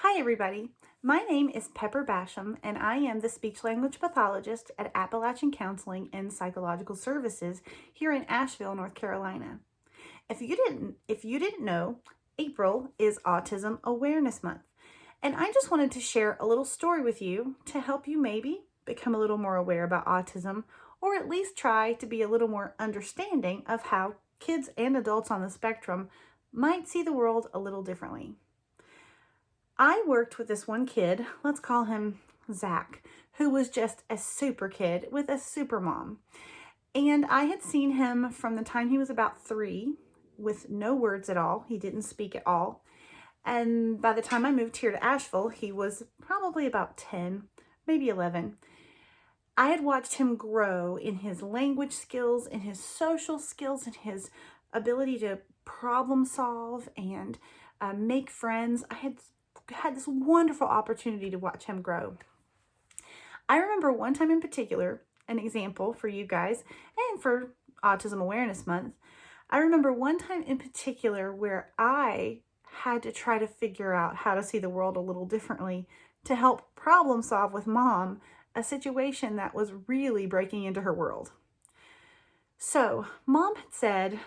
Hi, everybody. My name is Pepper Basham, and I am the speech language pathologist at Appalachian Counseling and Psychological Services here in Asheville, North Carolina. If you didn't know, April is Autism Awareness Month, and I just wanted to share a little story with you to help you maybe become a little more aware about autism, or at least try to be a little more understanding of how kids and adults on the spectrum might see the world a little differently. I worked with this one kid, let's call him Zach, who was just a super kid with a super mom. And I had seen him from the time he was about 3 with no words at all. He didn't speak at all. And by the time I moved here to Asheville, he was probably about 10, maybe 11. I had watched him grow in his language skills, in his social skills, in his ability to problem solve and make friends. I had this wonderful opportunity to watch him grow. I remember one time in particular, an example for you guys and for Autism Awareness Month. I remember one time in particular where I had to try to figure out how to see the world a little differently to help problem solve with mom a situation that was really breaking into her world. So, mom had said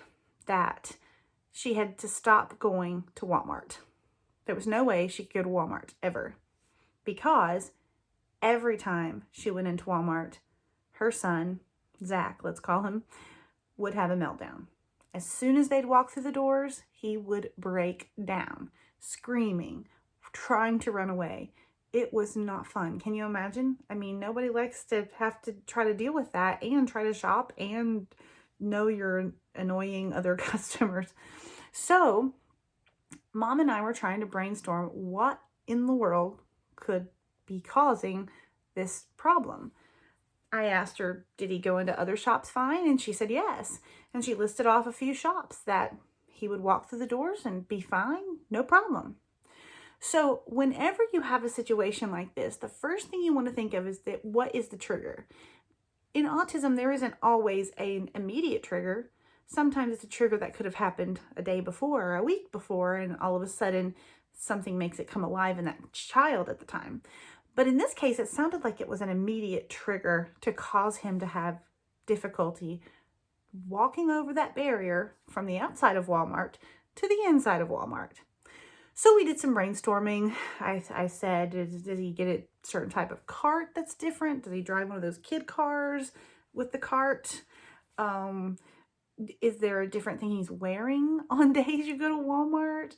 that she had to stop going to Walmart. There was no way she could go to Walmart ever, because every time she went into Walmart, her son, Zach, let's call him, would have a meltdown. As soon as they'd walk through the doors, he would break down, screaming, trying to run away. It was not fun. Can you imagine? I mean, nobody likes to have to try to deal with that and try to shop and know you're annoying other customers. So, Mom and I were trying to brainstorm what in the world could be causing this problem. I asked her, did he go into other shops fine? And she said yes. And she listed off a few shops that he would walk through the doors and be fine, no problem. So whenever you have a situation like this, the first thing you want to think of is that what is the trigger? In autism, there isn't always an immediate trigger. Sometimes it's a trigger that could have happened a day before or a week before, and all of a sudden something makes it come alive in that child at the time. But in this case, it sounded like it was an immediate trigger to cause him to have difficulty walking over that barrier from the outside of Walmart to the inside of Walmart. So we did some brainstorming. I said, does he get a certain type of cart that's different? Does he drive one of those kid cars with the cart? Is there a different thing he's wearing on days you go to Walmart?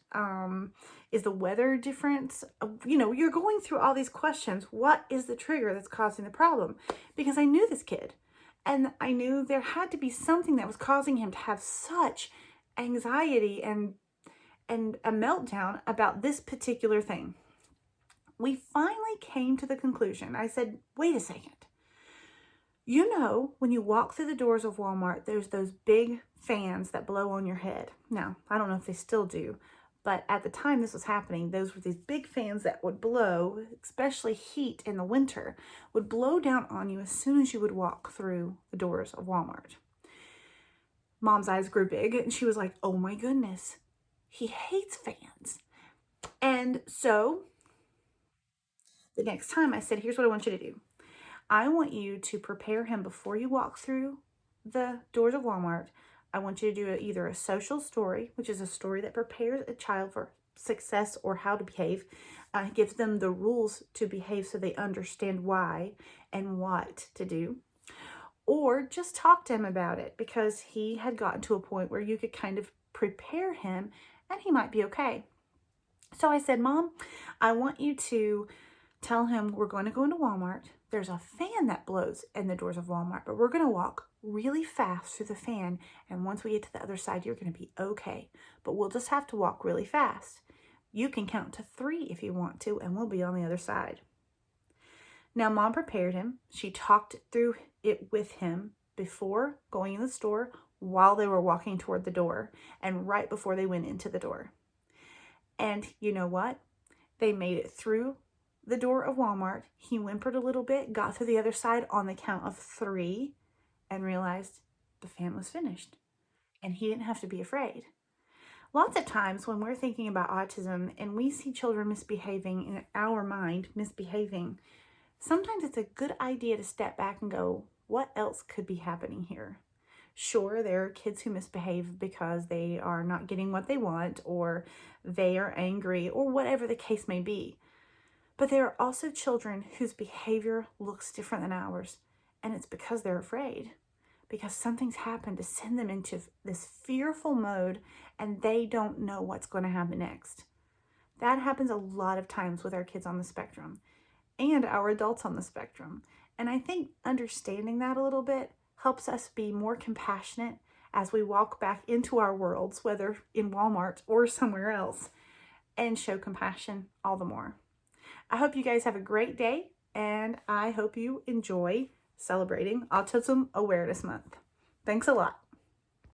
Is the weather different? You're going through all these questions. What is the trigger that's causing the problem? Because I knew this kid, and I knew there had to be something that was causing him to have such anxiety and a meltdown about this particular thing. We finally came to the conclusion. I said, wait a second. When you walk through the doors of Walmart, there's those big fans that blow on your head. Now, I don't know if they still do, but at the time this was happening, those were these big fans that would blow, especially heat in the winter, would blow down on you as soon as you would walk through the doors of Walmart. Mom's eyes grew big and she was like, oh my goodness, he hates fans. And so the next time I said, here's what I want you to do. I want you to prepare him before you walk through the doors of Walmart. I want you to do either a social story, which is a story that prepares a child for success or how to behave, gives them the rules to behave so they understand why and what to do. Or just talk to him about it, because he had gotten to a point where you could kind of prepare him and he might be okay. So I said, Mom, I want you to tell him we're going to go into Walmart. There's a fan that blows in the doors of Walmart, but we're going to walk really fast through the fan. And once we get to the other side, you're going to be okay. But we'll just have to walk really fast. You can count to 3 if you want to, and we'll be on the other side. Now, Mom prepared him. She talked through it with him before going in the store, while they were walking toward the door, and right before they went into the door. And you know what? They made it through the door of Walmart. He whimpered a little bit, got through the other side on the count of 3, and realized the fan was finished. And he didn't have to be afraid. Lots of times when we're thinking about autism and we see children misbehaving in our mind, misbehaving, sometimes it's a good idea to step back and go, what else could be happening here? Sure, there are kids who misbehave because they are not getting what they want, or they are angry, or whatever the case may be. But there are also children whose behavior looks different than ours, and it's because they're afraid, because something's happened to send them into this fearful mode and they don't know what's going to happen next. That happens a lot of times with our kids on the spectrum and our adults on the spectrum. And I think understanding that a little bit helps us be more compassionate as we walk back into our worlds, whether in Walmart or somewhere else, and show compassion all the more. I hope you guys have a great day, and I hope you enjoy celebrating Autism Awareness Month. Thanks a lot.